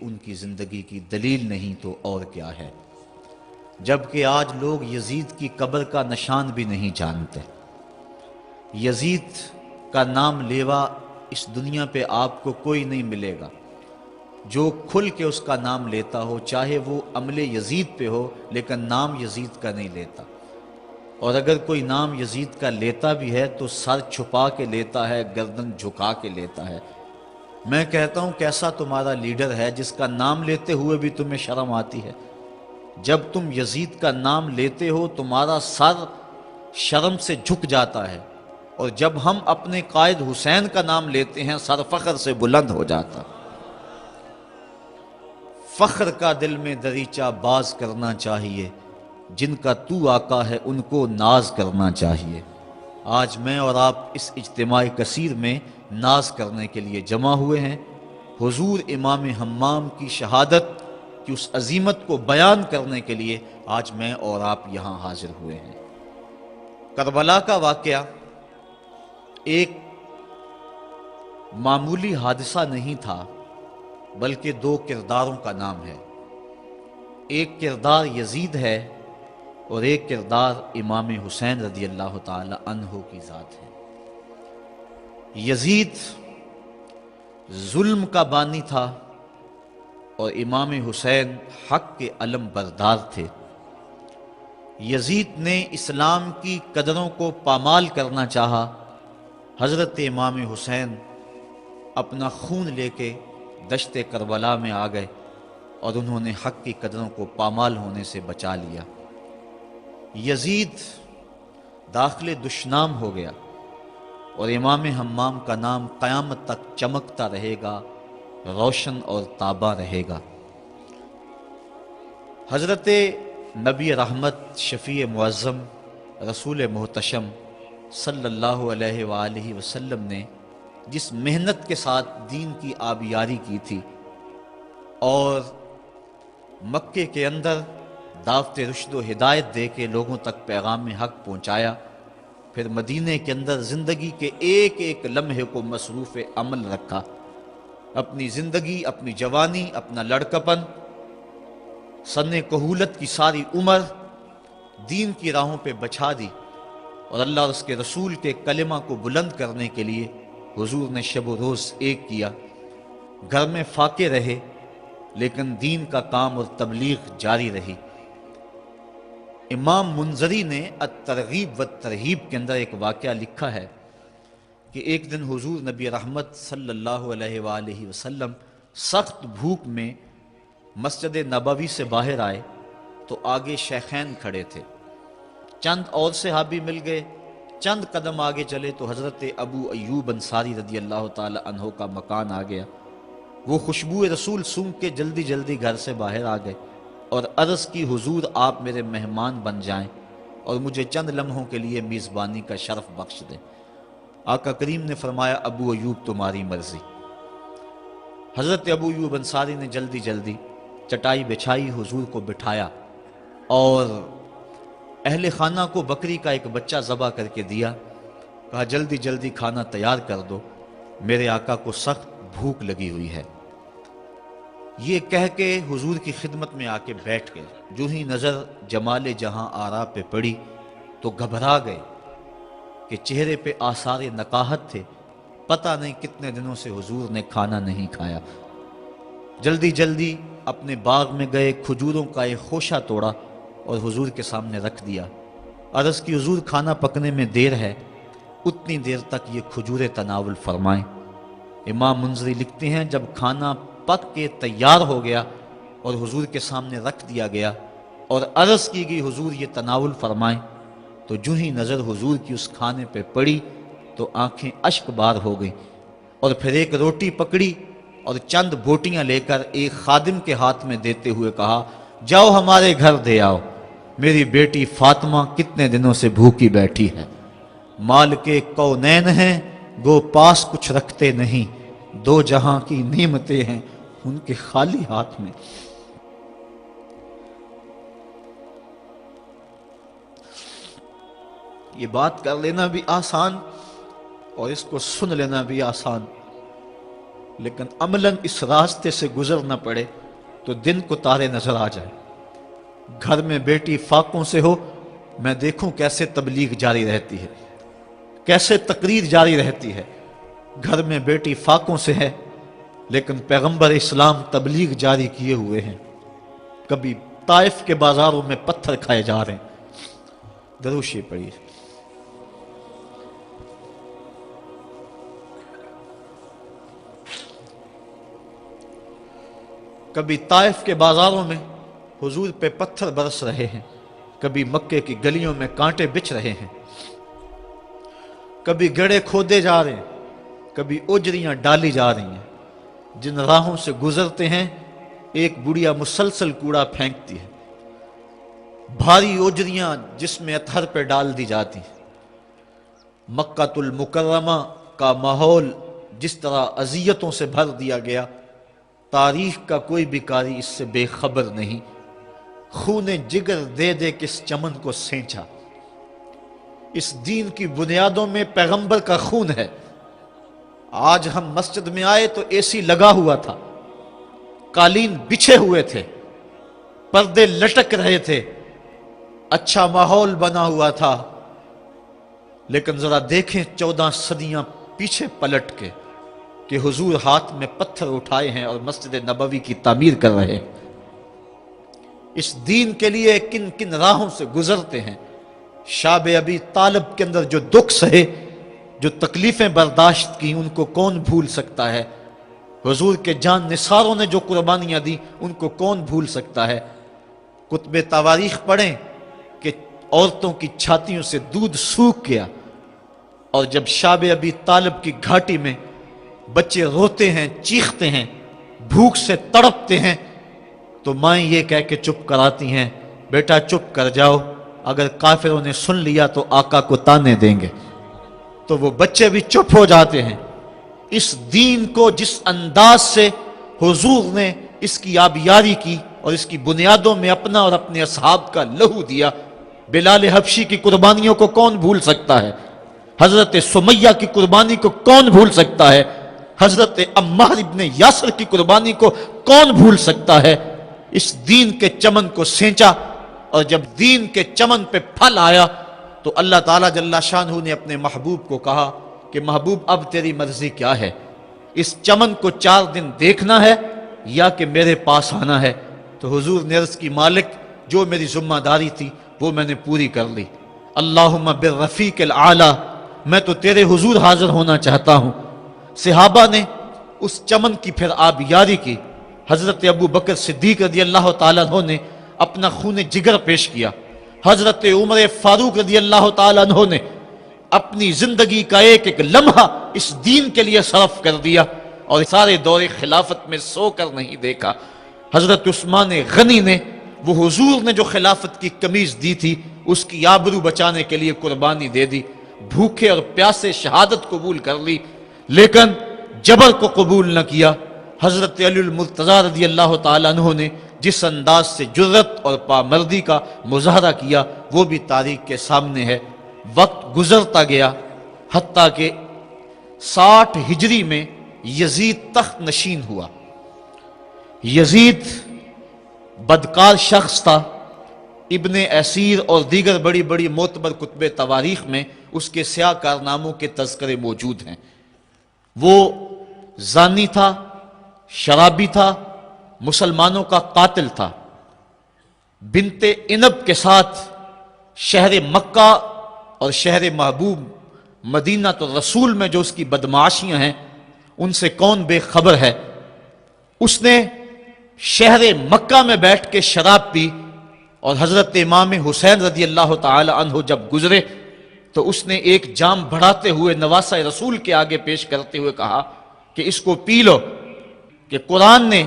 ان کی زندگی کی دلیل نہیں تو اور کیا ہے، جبکہ آج لوگ یزید کی قبر کا نشان بھی نہیں جانتے۔ یزید کا نام لیوا اس دنیا پہ آپ کو کوئی نہیں ملے گا جو کھل کے اس کا نام لیتا ہو، چاہے وہ عمل یزید پہ ہو لیکن نام یزید کا نہیں لیتا۔ اور اگر کوئی نام یزید کا لیتا بھی ہے تو سر چھپا کے لیتا ہے، گردن جھکا کے لیتا ہے۔ میں کہتا ہوں کیسا تمہارا لیڈر ہے جس کا نام لیتے ہوئے بھی تمہیں شرم آتی ہے؟ جب تم یزید کا نام لیتے ہو تمہارا سر شرم سے جھک جاتا ہے، اور جب ہم اپنے قائد حسین کا نام لیتے ہیں سر فخر سے بلند ہو جاتا۔ فخر کا دل میں دریچہ باز کرنا چاہیے، جن کا تو آقا ہے ان کو ناز کرنا چاہیے۔ آج میں اور آپ اس اجتماع کثیر میں ناز کرنے کے لیے جمع ہوئے ہیں، حضور امام حمام کی شہادت کی اس عظیمت کو بیان کرنے کے لیے آج میں اور آپ یہاں حاضر ہوئے ہیں۔ کربلا کا واقعہ ایک معمولی حادثہ نہیں تھا، بلکہ دو کرداروں کا نام ہے۔ ایک کردار یزید ہے اور ایک کردار امام حسین رضی اللہ تعالی عنہ کی ذات ہے۔ یزید ظلم کا بانی تھا اور امام حسین حق کے علم بردار تھے۔ یزید نے اسلام کی قدروں کو پامال کرنا چاہا، حضرت امام حسین اپنا خون لے کے دشت کربلا میں آ گئے اور انہوں نے حق کی قدروں کو پامال ہونے سے بچا لیا۔ یزید داخل دشنام ہو گیا اور امام حمام کا نام قیامت تک چمکتا رہے گا، روشن اور تابہ رہے گا۔ حضرت نبی رحمت شفیع معظم رسول محتشم صلی اللہ علیہ وآلہ وسلم نے جس محنت کے ساتھ دین کی آبیاری کی تھی اور مکے کے اندر دعوت رشد و ہدایت دے کے لوگوں تک پیغام حق پہنچایا، پھر مدینے کے اندر زندگی کے ایک ایک لمحے کو مصروف عمل رکھا، اپنی زندگی، اپنی جوانی، اپنا لڑکپن، سن کہولت کی ساری عمر دین کی راہوں پہ بچھا دی، اور اللہ اور اس کے رسول کے کلمہ کو بلند کرنے کے لیے حضور نے شب و روز ایک کیا۔ گھر میں فاقے رہے لیکن دین کا کام اور تبلیغ جاری رہی۔ امام منذری نے الترغیب والترہیب کے اندر ایک واقعہ لکھا ہے کہ ایک دن حضور نبی رحمت صلی اللہ علیہ وآلہ وسلم سخت بھوک میں مسجد نبوی سے باہر آئے تو آگے شیخین کھڑے تھے، چند اور صحابی مل گئے، چند قدم آگے چلے تو حضرت ابو ایوب انصاری رضی اللہ تعالی عنہ کا مکان آ گیا۔ وہ خوشبو رسول سونگ کے جلدی جلدی گھر سے باہر آ گئے اور عرض کی حضور آپ میرے مہمان بن جائیں اور مجھے چند لمحوں کے لیے میزبانی کا شرف بخش دیں۔ آقا کریم نے فرمایا ابو ایوب تمہاری مرضی۔ حضرت ابو ایوب انصاری نے جلدی جلدی چٹائی بچھائی، حضور کو بٹھایا اور اہل خانہ کو بکری کا ایک بچہ ذبح کر کے دیا، کہا جلدی جلدی کھانا تیار کر دو، میرے آقا کو سخت بھوک لگی ہوئی ہے۔ یہ کہہ کے حضور کی خدمت میں آ کے بیٹھ گئے۔ جو ہی نظر جمال جہاں آرا پہ پڑی تو گھبرا گئے کہ چہرے پہ آثار نقاہت تھے، پتہ نہیں کتنے دنوں سے حضور نے کھانا نہیں کھایا۔ جلدی جلدی اپنے باغ میں گئے، کھجوروں کا ایک خوشہ توڑا اور حضور کے سامنے رکھ دیا۔ عرض کی حضور کھانا پکنے میں دیر ہے، اتنی دیر تک یہ کھجوریں تناول فرمائیں۔ امام منذری لکھتے ہیں جب کھانا پک کے تیار ہو گیا اور حضور کے سامنے رکھ دیا گیا اور عرض کی گئی حضور یہ تناول فرمائیں، تو جو ہی نظر حضور کی اس کھانے پہ پڑی تو آنکھیں اشک بار ہو گئیں، اور پھر ایک روٹی پکڑی اور چند بوٹیاں لے کر ایک خادم کے ہاتھ میں دیتے ہوئے کہا جاؤ ہمارے گھر دے آؤ، میری بیٹی فاطمہ کتنے دنوں سے بھوکی بیٹھی ہے۔ مال کے کونین ہیں گو پاس کچھ رکھتے نہیں، دو جہاں کی نعمتیں ہیں ان کے خالی ہاتھ میں۔ یہ بات کر لینا بھی آسان اور اس کو سن لینا بھی آسان، لیکن عملاً اس راستے سے گزرنا پڑے تو دن کو تارے نظر آ جائے. گھر میں بیٹی فاقوں سے ہو، میں دیکھوں کیسے تبلیغ جاری رہتی ہے، کیسے تقریر جاری رہتی ہے. گھر میں بیٹی فاقوں سے ہے لیکن پیغمبر اسلام تبلیغ جاری کیے ہوئے ہیں. کبھی طائف کے بازاروں میں پتھر کھائے جا رہے ہیں. درود شریف پڑھیے. کبھی طائف کے بازاروں میں حضور پہ پتھر برس رہے ہیں، کبھی مکے کی گلیوں میں کانٹے بچھ رہے ہیں. کبھی گڑھے کھودے جا رہے ہیں، کبھی اجریاں ڈالی جا رہی ہیں. جن راہوں سے گزرتے ہیں ایک بڑھیا مسلسل کوڑا پھینکتی ہے. بھاری اجریاں جس میں اطہر پہ ڈال دی جاتی ہیں. مکہ المکرمہ کا ماحول جس طرح اذیتوں سے بھر دیا گیا، تاریخ کا کوئی بھی قاری اس سے بے خبر نہیں. خون جگر دے دے کس چمن کو سینچا. اس دین کی بنیادوں میں پیغمبر کا خون ہے. آج ہم مسجد میں آئے تو اے سی لگا ہوا تھا، قالین بچھے ہوئے تھے، پردے لٹک رہے تھے، اچھا ماحول بنا ہوا تھا. لیکن ذرا دیکھیں 14 صدیاں پیچھے پلٹ کے کہ حضور ہاتھ میں پتھر اٹھائے ہیں اور مسجد نبوی کی تعمیر کر رہے ہیں. اس دین کے لیے کن کن راہوں سے گزرتے ہیں. شاب ابی طالب کے اندر جو دکھ سہے، جو تکلیفیں برداشت کی، ان کو کون بھول سکتا ہے. حضور کے جان نثاروں نے جو قربانیاں دی ان کو کون بھول سکتا ہے. کتب تواریخ پڑھیں کہ عورتوں کی چھاتیوں سے دودھ سوکھ گیا، اور جب شاب ابی طالب کی گھاٹی میں بچے روتے ہیں، چیختے ہیں، بھوک سے تڑپتے ہیں، تو مائیں یہ کہہ کے چپ کراتی ہیں، بیٹا چپ کر جاؤ، اگر کافروں نے سن لیا تو آقا کو تانے دیں گے. تو وہ بچے بھی چپ ہو جاتے ہیں. اس دین کو جس انداز سے حضور نے اس کی آبیاری کی اور اس کی بنیادوں میں اپنا اور اپنے اصحاب کا لہو دیا، بلال حبشی کی قربانیوں کو کون بھول سکتا ہے. حضرت سمیہ کی قربانی کو کون بھول سکتا ہے. حضرت عمار ابن یاسر کی قربانی کو کون بھول سکتا ہے. اس دین کے چمن کو سینچا، اور جب دین کے چمن پہ پھل آیا تو اللہ تعالیٰ جل شانہ نے اپنے محبوب کو کہا کہ محبوب اب تیری مرضی کیا ہے، اس چمن کو 4 دن دیکھنا ہے یا کہ میرے پاس آنا ہے. تو حضور نے عرض کی مالک جو میری ذمہ داری تھی وہ میں نے پوری کر لی. اللہم بالرفیق الاعلی، میں تو تیرے حضور حاضر ہونا چاہتا ہوں. صحابہ نے اس چمن کی پھر آبیاری کی. حضرت ابو بکر صدیق رضی اللہ تعالیٰ عنہ نے اپنا خون جگر پیش کیا. حضرت عمر فاروق رضی اللہ تعالیٰ عنہ نے اپنی زندگی کا ایک ایک لمحہ اس دین کے لیے صرف کر دیا اور سارے دور خلافت میں سو کر نہیں دیکھا. حضرت عثمان غنی نے وہ حضور نے جو خلافت کی قمیض دی تھی اس کی آبرو بچانے کے لیے قربانی دے دی. بھوکے اور پیاسے شہادت قبول کر لی لیکن جبر کو قبول نہ کیا. حضرت علی المرتضیٰ رضی اللہ تعالیٰ عنہ نے جس انداز سے جرت اور پامردی کا مظاہرہ کیا وہ بھی تاریخ کے سامنے ہے. وقت گزرتا گیا حتیٰ کہ 60 ہجری میں یزید تخت نشین ہوا. یزید بدکار شخص تھا. ابن اسیر اور دیگر بڑی بڑی معتبر کتب تواریخ میں اس کے سیاہ کارناموں کے تذکرے موجود ہیں. وہ زانی تھا، شرابی تھا، مسلمانوں کا قاتل تھا. بنت عنب کے ساتھ شہر مکہ اور شہر محبوب مدینہ تو رسول میں جو اس کی بدمعاشیاں ہیں ان سے کون بے خبر ہے. اس نے شہر مکہ میں بیٹھ کے شراب پی اور حضرت امام حسین رضی اللہ تعالی عنہ جب گزرے تو اس نے ایک جام بڑھاتے ہوئے نواسہ رسول کے آگے پیش کرتے ہوئے کہا کہ اس کو پی لو، کہ قرآن نے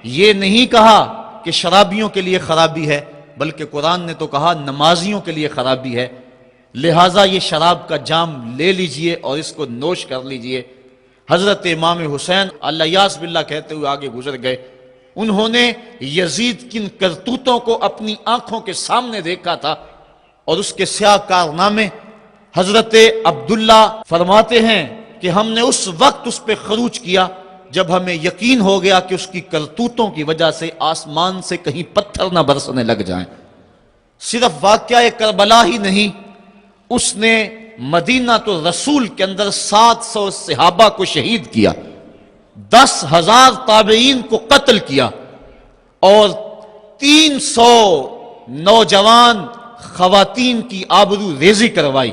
یہ نہیں کہا کہ شرابیوں کے لیے خرابی ہے بلکہ قرآن نے تو کہا نمازیوں کے لیے خرابی ہے، لہٰذا یہ شراب کا جام لے لیجئے اور اس کو نوش کر لیجئے. حضرت امام حسین اللہ یاس باللہ کہتے ہوئے آگے گزر گئے. انہوں نے یزید کن کرتوتوں کو اپنی آنکھوں کے سامنے دیکھا تھا اور اس کے سیاہ کارنامے. حضرت عبداللہ فرماتے ہیں کہ ہم نے اس وقت اس پہ خروج کیا جب ہمیں یقین ہو گیا کہ اس کی کرتوتوں کی وجہ سے آسمان سے کہیں پتھر نہ برسنے لگ جائیں۔ صرف واقعہ کربلا ہی نہیں، اس نے مدینہ تو رسول کے اندر 700 صحابہ کو شہید کیا، 10,000 تابعین کو قتل کیا، اور 300 نوجوان خواتین کی آبرو ریزی کروائی۔